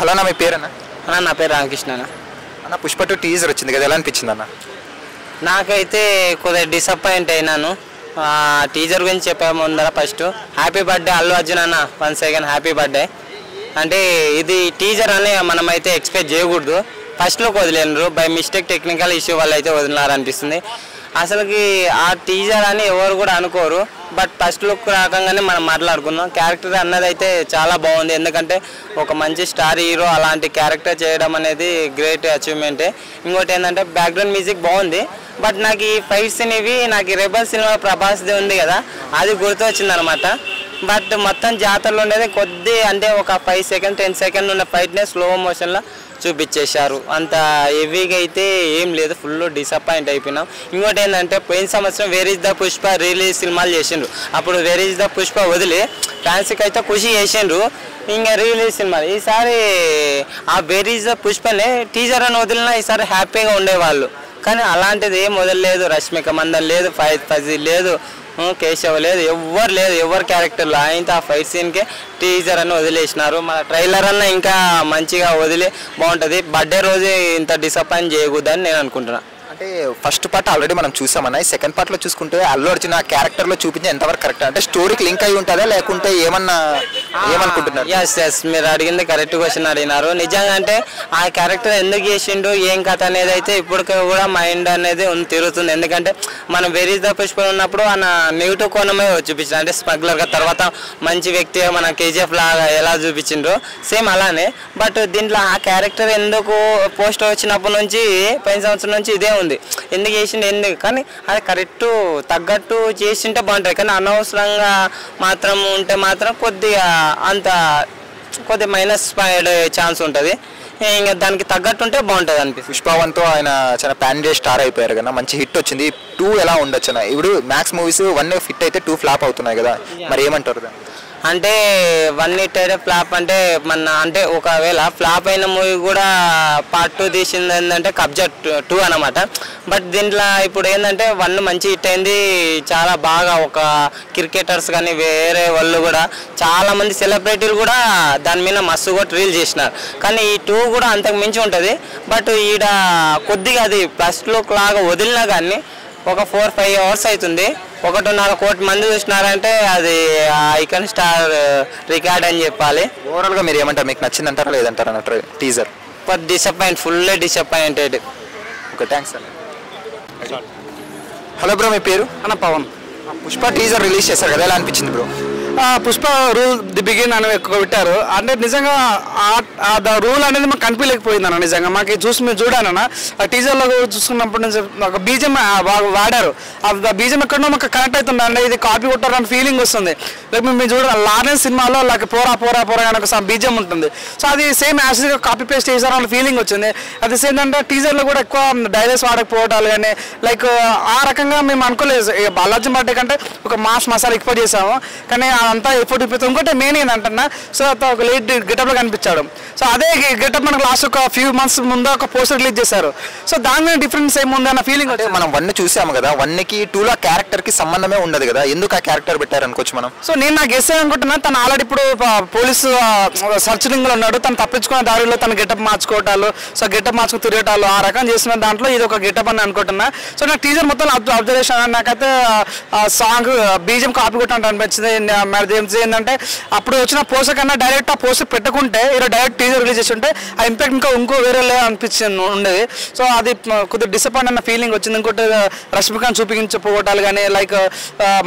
Hello అన్న, మీ పేరన్నా? అన్న నా పేరు రామకృష్ణ అన్న, పుష్ప 2 టీజర్ వచ్చింది కదా, ఎలా అనిపించింది అన్న? నాకైతే కొద్దిగా డిసప్పాయింట్ అయినాను. టీజర్ గురించి చెప్పే ముందర first happy birthday Allu Arjun అన్న, 1 సెకండ్ హ్యాపీ బర్త్డే. అంటే ఇది టీజర్ అని మనమైతే ఎక్స్పెక్ట్ చేయకూడదు. ఫస్ట్లోకి వదిలేరు, బై మిస్టేక్ టెక్నికల్ ఇష్యూ వల్ల అయితే వదిలినారనిపిస్తుంది. అసలుకి ఆ టీజర్ అని ఎవరు కూడా అనుకోరు. బట్ ఫస్ట్ లుక్ రాకంగానే మనం మాట్లాడుకున్నాం. క్యారెక్టర్ అన్నది అయితే చాలా బాగుంది. ఎందుకంటే ఒక మంచి స్టార్ హీరో అలాంటి క్యారెక్టర్ చేయడం అనేది గ్రేట్ అచీవ్మెంటే. ఇంకోటి ఏంటంటే బ్యాక్గ్రౌండ్ మ్యూజిక్ బాగుంది. బట్ నాకు ఈ ఫైట్స్ అనేవి నాకు రెబల్ సినిమా ప్రభాస్ది ఉంది కదా, అది గుర్తొచ్చింది అనమాట. బట్ మొత్తం జాతరలో ఉండేది కొద్ది, అంటే ఒక 5 సెకండ్ 10 సెకండ్ ఉన్న ఫైట్నే స్లో మోషన్లో చూపించేశారు. అంత హెవీగా అయితే ఏం లేదు, ఫుల్ డిసప్పాయింట్ అయిపోయినాం. ఇంకోటి ఏంటంటే పోయిన సంవత్సరం where is the Pushpa release సినిమాలు చేసిండ్రు. అప్పుడు వేర్ ఇస్ ద పుష్ప వదిలి ఫ్యాన్స్కి అయితే ఖుషి చేసిండ్రు. ఇంకా రిలీజ్ సినిమాలు ఈసారి ఆ వేర్ ఇస్ ద పుష్పనే టీజర్ అని వదిలినా ఈసారి హ్యాపీగా ఉండేవాళ్ళు. కానీ అలాంటిది ఏం వదలలేదు. రష్మిక మందన్ లేదు, ఫజీ లేదు, కేశవ్ లేదు, ఎవ్వరు లేదు. ఎవరు క్యారెక్టర్లు ఆయనతో ఆ ఫైట్ సీన్కే టీజర్ అని వదిలేసినారు. మన ట్రైలర్ అన్న ఇంకా మంచిగా వదిలే బాగుంటుంది. బర్త్డే రోజు ఇంత డిసప్పాయింట్ చేయకూడదని నేను అనుకుంటున్నాను. అంటే ఫస్ట్ పార్ట్ ఆల్రెడీ మనం చూసామన్నా, ఈ సెకండ్ పార్ట్లో చూసుకుంటే అల్లు అర్జున్ ఆ క్యారెక్టర్లో చూపించే ఎంతవరకు కరెక్ట్? అంటే స్టోరీకి లింక్ అయి ఉంటుందా లేకుంటే ఏమనుకుంటున్నారు? ఎస్ మీరు అడిగింది కరెక్ట్ క్వశ్చన్ అడిగినారు. నిజంగా అంటే ఆ క్యారెక్టర్ ఎందుకు చేసిండు, ఏం కథ అనేది అయితే ఇప్పటికీ కూడా మైండ్ అనేది తిరుగుతుంది. ఎందుకంటే మనం వెరీ ద పుష్ప ఉన్నప్పుడు ఆయన నెగిటివ్ కోణమే చూపించారు. అంటే స్మగ్లర్గా తర్వాత మంచి వ్యక్తి మన కేజీఎఫ్ లాగా ఎలా చూపించిండ్రో సేమ్ అలానే. బట్ దీంట్లో ఆ క్యారెక్టర్ ఎందుకు పోస్టర్ వచ్చినప్పటి నుంచి పోయిన సంవత్సరం నుంచి ఇదే ఉంది. ఎందుకు చేసిండు ఎందుకు, కానీ అది కరెక్ట్ తగ్గట్టు చేసింటే బాగుంటుంది. కానీ అనవసరంగా మాత్రం ఉంటే మాత్రం కొద్దిగా కొద్దిగా మైనస్ పడే ఛాన్స్ ఉంటుంది. ఇంకా దానికి తగ్గట్టు ఉంటే బాగుంటుంది అనిపిస్తుంది. పుష్ప 1తో ఆయన చాలా పాన్ ఇండియా స్టార్ అయిపోయారు కదా, మంచి హిట్ వచ్చింది. 2 ఎలా ఉండొచ్చు అన్న? ఇప్పుడు మ్యాక్స్ మూవీస్ 1 హిట్ అయితే 2 ఫ్లాప్ అవుతున్నాయి కదా, మరి ఏమంటారు? అంటే 1 హిట్ అయితే ఫ్లాప్ అంటే అంటే ఒకవేళ ఫ్లాప్ అయిన మూవీ కూడా పార్ట్ 2 తీసింది ఏంటంటే కబ్జా 2 అనమాట. బట్ దీంట్లో ఇప్పుడు ఏంటంటే 1 మంచి హిట్ అయింది. చాలా బాగా ఒక క్రికెటర్స్ కానీ వేరే వాళ్ళు కూడా చాలామంది సెలబ్రిటీలు కూడా దాని మీద మస్తు కూడా రీల్ చేసినారు. కానీ ఈ 2 కూడా అంతకు మించి ఉంటుంది. బట్ ఈడ కొద్దిగా అది ఫస్ట్ లుక్ లాగా వదిలినా కానీ ఒక 4-5 అవర్స్ అవుతుంది. 1.5 కోటి మంది చూసినారంటే అది ఐకాన్ స్టార్ రికార్డ్ అని చెప్పాలి. ఓవరాల్గా మీరు ఏమంటారు? మీకు నచ్చిందంటారా లేదంటారా అన్నట్టు teaser? Disappoint, full disappointed. Okay, thanks అన్న. హలో బ్రో, మీ పేరు? అన్న పవన్. పుష్ప టీజర్ రిలీజ్ చేశారు కదా, ఎలా అనిపించింది bro? Pushpa rule the begin అని ఎక్కువ పెట్టారు. అంటే నిజంగా ఆ రూల్ అనేది మాకు కనిపించలేకపోయింది అన్న. నిజంగా మాకు చూసి మీరు చూడానన్న, ఆ టీజర్లో చూసుకున్నప్పటి నుంచి ఒక బీజం వాడారు. ఆ బీజం ఎక్కడో మాకు కనెక్ట్ అవుతుంది అంటే ఇది కాపీ కొట్టారు అని ఫీలింగ్ వస్తుంది. లైక్ మీరు చూడాలి లారెన్స్ సినిమాలో లైక్ పోరా పోరా పోరా అని ఒక బీజం ఉంటుంది. సో అది సేమ్ యాసిడ్గా కాపీ పేస్ట్ చేశారు అన్న ఫీలింగ్ వచ్చింది. అది సేమ్ అంటే టీజర్లో కూడా ఎక్కువ డైలాగ్స్ వాడకపోవటాలు కానీ లైక్ ఆ రకంగా మేము అనుకోలేదు. బాలాజీ బర్త్డే కంటే ఒక మాస్ మసాలా ఎక్స్పోర్ట్ చేసాము, కానీ అంతా ఎఫర్ట్ ఇప్పిస్తాం. ఇంకోటి మెయిన్ ఏంటంటున్నా, సో ఒక లేట్ గెటప్లో కనిపించాడు. సో అదే గెటప్ మనకు లాస్ట్ ఒక ఫ్యూ మంత్స్ ముందు ఒక పోస్టర్ రిలీజ్ చేశారు. సో దాని డిఫరెన్స్ ఏముంది అన్న ఫీలింగ్. అంటే మనం 1 చూసాము కదా, 1కి 2లో క్యారెక్టర్కి సంబంధమే ఉండదు కదా, ఎందుకు ఆ క్యారెక్టర్ పెట్టారు అనుకోవచ్చు మనం? సో నేను నాకు గెస్ అనుకుంటున్నా, తను ఆల్రెడీ ఇప్పుడు పోలీసు సర్చింగ్లో ఉన్నాడు. తను తప్పించుకునే దారిలో తన గెటప్ మార్చుకోవటాలు, సో గెటప్ మార్చుకు తిరగటాలు ఆ రకం చేసిన దాంట్లో ఇది ఒక గెటప్ అని అనుకుంటున్నా. సో నాకు టీజర్ మొత్తం అబ్జర్వేషన్ నాకైతే సాంగ్ బీజం కాపీ కొట్టినట్టు అనిపించింది. మరి ఏంటంటే అప్పుడు వచ్చిన పోస్టర్ కన్నా డైరెక్ట్ ఆ పోస్టర్ పెట్టుకుంటే ఇలా డైరెక్ట్ టీజర్ రిలీజ్ చేసి ఉంటే ఆ ఇంపాక్ట్ ఇంకో వేరే అనిపించింది ఉండేది. సో అది కొద్దిగా డిసప్పాయింట్ అన్న ఫీలింగ్ వచ్చింది. ఇంకోటి రష్మికను చూపించకపోవటాలు కానీ లైక్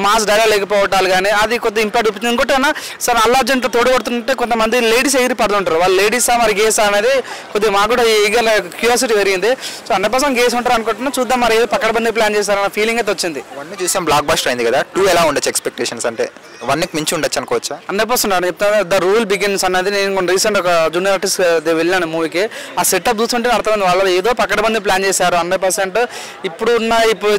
మాస్ డైలాగ్ లేకపోవటాలు కానీ అది కొద్దిగా ఇంపాక్ట్ చూపించింది. ఇంకోటి అన్న సార్ అల్లు అర్జున్తో తోడుపడుతుంటే కొంతమంది లేడీస్ ఎగిరి పడుతుంటారు. వాళ్ళు లేడీసా మరి గేసా అనేది కొద్దిగా మాకు కూడా ఈగర్ క్యూరియాసిటీ పెరిగింది. సో 100% గేస్ ఉంటారు అనుకుంటున్నా. చూద్దాం మరి ఏదో పక్కడబంది ప్లాన్ చేస్తారన్న ఫీలింగ్ అయితే వచ్చింది. 1 చూసాం, బ్లాక్ బస్టర్ అయింది కదా, 2 ఎలా ఉండొచ్చు ఎక్స్పెక్టేషన్స్? అంటే 1కి మించి ఉండొచ్చు అనుకోవచ్చా? 100% చెప్తాను. ద రూల్ బిగిన్స్ అనేది నేను రీసెంట్ ఒక జూనియర్ ఆర్టిస్ట్ వెళ్ళాను మూవీకి. ఆ సెటప్ చూస్తుంటే అర్థమైంది వాళ్ళు ఏదో పక్కడబంది ప్లాన్ చేశారు. 100% ఇప్పుడు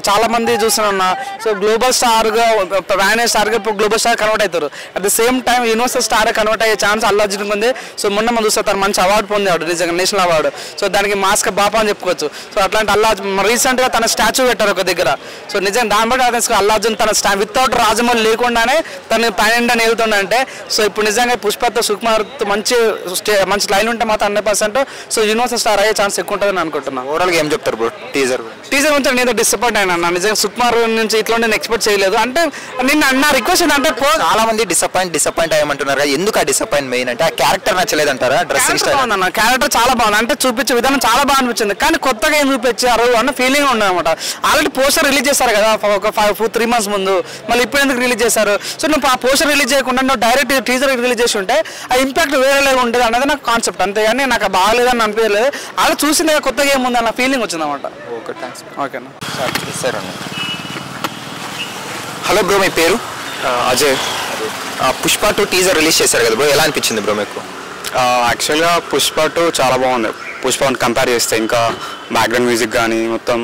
చాలా మంది చూస్తున్నా. సో గ్లోబల్ స్టార్గా ప్యాన్ స్టార్గా ఇప్పుడు గ్లోబల్ స్టార్ కన్వర్ట్ అవుతారు. At the same time universal star convert అయ్యే ఛాన్స్ అల్లు అర్జున్కి ఉంది. సో మొన్న మనం చూస్తే తను మంచి అవార్డు పొందాడు, నిజంగా నేషనల్ అవార్డు. సో దానికి మాస్క్ బాపా అని చెప్పుకోవచ్చు. సో అట్లాంటి రీసెంట్గా తన స్టాచ్యూ పెట్టారు ఒక దగ్గర. సో నిజంగా దాన్ని బట్టి అతను అల్లు అర్జున్ తన వితౌట్ రాజమౌళి లేకుండానే తను పాన్ ఇండియా వెళ్తుండంటే, సో ఇప్పుడు నిజంగా పుష్పతో సుకుమార్ మంచి లైన్ ఉంటే మాత్రం 100% సో యూనివర్సల్ స్టార్ అయ్యే ఛాన్స్ ఎక్కువ ఉంటుందని అనుకుంటున్నాను. ఓవరాల్గా ఏం చెప్తారు బ్రో టీజర్ గురించి? నేను డిసప్పాయింట్ అయినా నిజంగా సుకుమార్ నుంచి ఇట్లా నేను ఎక్స్పెక్ట్ చేయలేదు. అంటే నిన్న నా రిక్వెస్ట్ ఏంటంటే చాలా మంది డిసప్పాయింట్ అయ్యమంటున్నారు. ఎందుకు ఆ డిసప్పాయింట్ మెయిన్ అంటే ఆ క్యారెక్టర్ నచ్చలేదు అంటారా? డ్రెస్సింగ్ స్టైల్ అన్న క్యారెక్టర్ చాలా బాగుంది, అంటే చూపించే విధానం చాలా బాగా అనిపించింది. కానీ కొత్తగా ఏం చూపించారు అన్న ఫీలింగ్ ఉండదన్నమాట. ఆల్రెడీ పోస్టర్ రిలీజ్ చేశారు కదా ఒక 3 months ముందు, మళ్ళీ ఇప్పుడు ఎందుకు రిలీజ్ చేశారు? సో నువ్వు ఆ పోస్టర్ రిలీజ్ చేయకుండా నువ్వు డైరెక్ట్ టీజర్ రిలీజ్ చేసి ఉంటే ఆ ఇంపాక్ట్ వేరేలాగా ఉంటుంది అన్నది నాకు కాన్సెప్ట్. అంతేగాని నాకు బాగాలేదని అనిపించలేదు. అలా చూసింది కొత్తగా ఏముంది అన్న ఫీలింగ్ వచ్చింది అనమాట. Okay, thanks. ఓకేనా సార్. హలో బ్రో, మీ పేరు? అజయ్. పుష్ప 2 టీజర్ రిలీజ్ చేశారు కదా బ్రో, ఎలా అనిపించింది బ్రో మీకు? యాక్చువల్గా పుష్ప 2 చాలా బాగుంది. పుష్ప 1 కంపేర్ చేస్తే ఇంకా బ్యాక్గ్రౌండ్ మ్యూజిక్ కానీ మొత్తం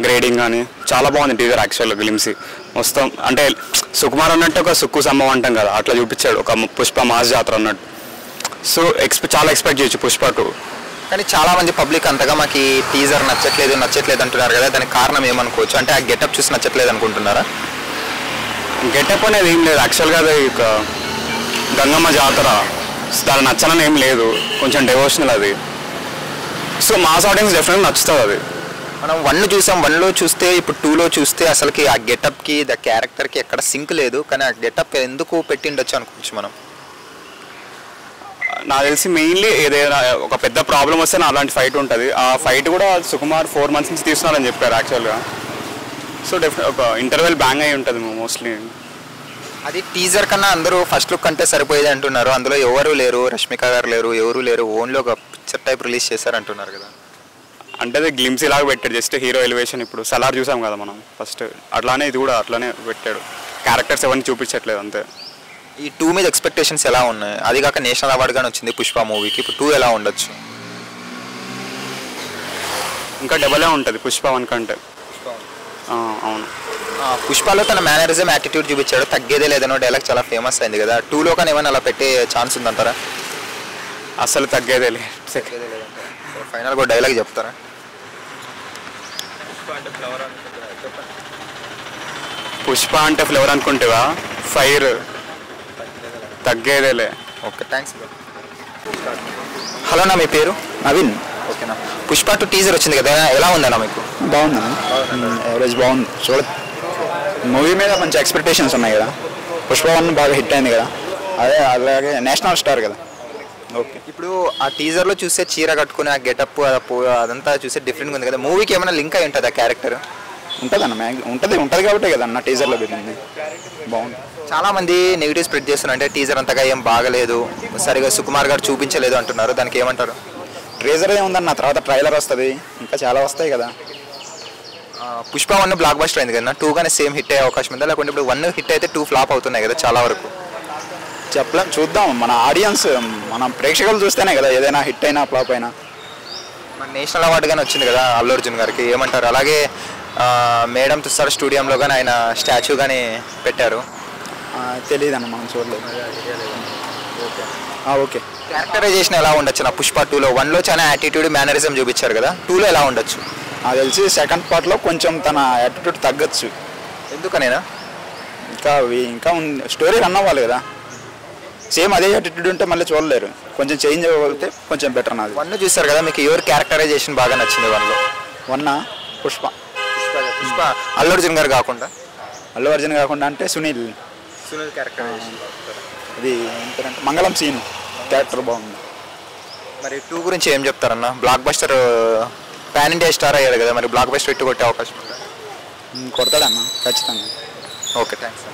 గ్రేడింగ్ కానీ చాలా బాగుంది టీజర్. యాక్చువల్గా గ్లిమ్సీ మొత్తం అంటే సుకుమార్ అన్నట్టు ఒక సుక్కు సంభవం అంటాం కదా, అట్లా చూపించాడు ఒక పుష్ప మాస్ జాతర అన్నట్టు. సో చాలా ఎక్స్పెక్ట్ చేయొచ్చు పుష్ప 2. కానీ చాలా మంది పబ్లిక్ అంతగా మాకు ఈ టీజర్ నచ్చట్లేదు అంటున్నారు కదా, దానికి కారణం ఏమనుకోవచ్చు? అంటే ఆ గెటప్ చూసి నచ్చట్లేదు అనుకుంటున్నారా? గెటప్ అనేది ఏం లేదు యాక్చువల్గా, అది ఒక గంగమ్మ జాతర, దాని నచ్చలని ఏం లేదు, కొంచెం డెవోషనల్ అది. సో మాస్ ఆడియన్స్ డెఫినెట్గా నచ్చుతుంది అది. మనం 1 చూసాం, 1లో చూస్తే ఇప్పుడు 2లో చూస్తే అసలుకి ఆ గెటప్కి ద క్యారెక్టర్కి ఎక్కడ సింక్ లేదు. కానీ ఆ గెటప్ ఎందుకు పెట్టిండొచ్చు అనుకోవచ్చు మనం. నాకు తెలిసి మెయిన్లీ ఏదైనా ఒక పెద్ద ప్రాబ్లం వస్తే నా అలాంటి ఫైట్ ఉంటుంది. ఆ ఫైట్ కూడా సుకుమార్ 4 months నుంచి తీస్తున్నారని చెప్పారు యాక్చువల్గా. సో డెఫినెట్ ఒక ఇంటర్వెల్ బ్యాంగ్ అయి ఉంటుంది మోస్ట్లీ. అది టీజర్ కన్నా అందరూ ఫస్ట్ లుక్ అంటే సరిపోయేది అంటున్నారు. అందులో ఎవరు లేరు, రష్మిక గారు లేరు, ఎవరు లేరు, ఓన్లీ ఒక పిక్చర్ టైప్ రిలీజ్ చేశారు అంటున్నారు కదా. అంటే అది గ్లిమ్స్ ఇలాగ పెట్టాడు, జస్ట్ హీరో ఎలివేషన్. ఇప్పుడు సలార్ చూసాం కదా మనం ఫస్ట్, అట్లానే ఇది కూడా అట్లానే పెట్టాడు. క్యారెక్టర్స్ ఎవరిని చూపించట్లేదు అంతే. ఈ 2 మీద ఎక్స్పెక్టేషన్స్ ఎలా ఉన్నాయి? అది కాక నేషనల్ అవార్డు కానీ వచ్చింది పుష్ప మూవీకి, ఇప్పుడు 2 ఎలా ఉండొచ్చు? ఇంకా డబలే ఉంటుంది పుష్ప 1 కంటే. అవును. పుష్పలో తన మేనరిజం యాటిట్యూడ్ చూపించాడు, తగ్గేదే లేదనో డైలాగ్ చాలా ఫేమస్ అయింది కదా. 2లో కానీ ఏమైనా అలా పెట్టే ఛాన్స్ ఉందంటారా? అసలు తగ్గేదే లేదు. ఫైనల్గా ఒక డైలాగ్ చెప్తారా? పుష్ప అంటే ఫ్లేవర్ అనుకుంటేవా, ఫైర్ తగ్గేదేలే. Okay, thanks. హలో నా, మీ పేరు? నవీన్. ఓకేనా. పుష్ప 2 టీజర్ వచ్చింది కదా, ఎలా ఉందన్నా మీకు? బాగుంది, యావరేజ్ బాగుంది. చూడ మూవీ మీద మంచి ఎక్స్పెక్టేషన్స్ ఉన్నాయి కదా. పుష్ప 1 బాగా హిట్ అయింది కదా, అదే అలాగే నేషనల్ స్టార్ కదా. ఓకే. ఇప్పుడు ఆ టీజర్లో చూస్తే చీర కట్టుకుని ఆ గెటప్ అదంతా చూస్తే డిఫరెంట్గా ఉంది కదా. మూవీకి ఏమైనా లింక్ అయి ఉంటుంది ఆ క్యారెక్టర్? ఉంటుందన్న, ఉంటుంది కాబట్టి కదా అన్న టీజర్లో పెట్టింది. బాగుంది. చాలామంది నెగిటివ్ స్ప్రెడ్ చేస్తున్నారు, అంటే టీజర్ అంతగా ఏం బాగలేదు, సరిగా సుకుమార్ గారు చూపించలేదు అంటున్నారు. దానికి ఏమంటారు? ట్రేజర్ ఏముందన్న, తర్వాత ట్రైలర్ వస్తుంది, ఇంకా చాలా వస్తాయి కదా. పుష్ప 1 బ్లాక్ బస్టర్ అయింది కదా, 2 కానీ సేమ్ హిట్ అయ్యే అవకాశం ఉందా? లేకుంటే ఇప్పుడు 1 హిట్ అయితే 2 ఫ్లాప్ అవుతున్నాయి కదా చాలా వరకు. చెప్పలేం, చూద్దాం. మన ఆడియన్స్, మన ప్రేక్షకులు చూస్తేనే కదా ఏదైనా హిట్ అయినా ఫ్లాప్ అయినా. మన నేషనల్ అవార్డు కానీ వచ్చింది కదా అల్లు అర్జున్ గారికి, ఏమంటారు? అలాగే మేడం తుస్సార్ స్టూడియంలో కానీ ఆయన స్టాచ్యూ కానీ పెట్టారు. తెలియదు అన్న, మనం చూడలేదు. ఓకే. క్యారెక్టరైజేషన్ ఎలా ఉండొచ్చు నా పుష్ప 2లో? 1లో చాలా యాటిట్యూడ్ మేనరిజం చూపించారు కదా, 2లో ఎలా ఉండొచ్చు? నాకు తెలిసి సెకండ్ పార్ట్లో కొంచెం తన యాటిట్యూడ్ తగ్గచ్చు. ఎందుకనేనా? ఇంకా స్టోరీ రన్ అవ్వాలి కదా. సేమ్ అదే యాటిట్యూడ్ ఉంటే మళ్ళీ చూడలేరు, కొంచెం చేంజ్ అవ్వగలిగితే కొంచెం బెటర్. నాది 1 చూస్తారు కదా, మీకు ఎవరు క్యారెక్టరైజేషన్ బాగా నచ్చింది 1లో? 1 పుష్ప అల్లు అర్జున్ గారు కాకుండా? అల్లు అర్జున్ కాకుండా అంటే సునీల్ క్యారెక్టరైజేషన్. ఇది ఏంటంటే మంగళం సీన్ క్యారెక్టర్ బాగుంది. మరి 2 గురించి ఏం చెప్తారన్న? Blockbuster pan India star అయ్యాడు కదా, మరి బ్లాక్ బస్టర్ ఇట్టు కొట్టే అవకాశం ఉందా? కొడతాడన్న ఖచ్చితంగా. Okay, thanks.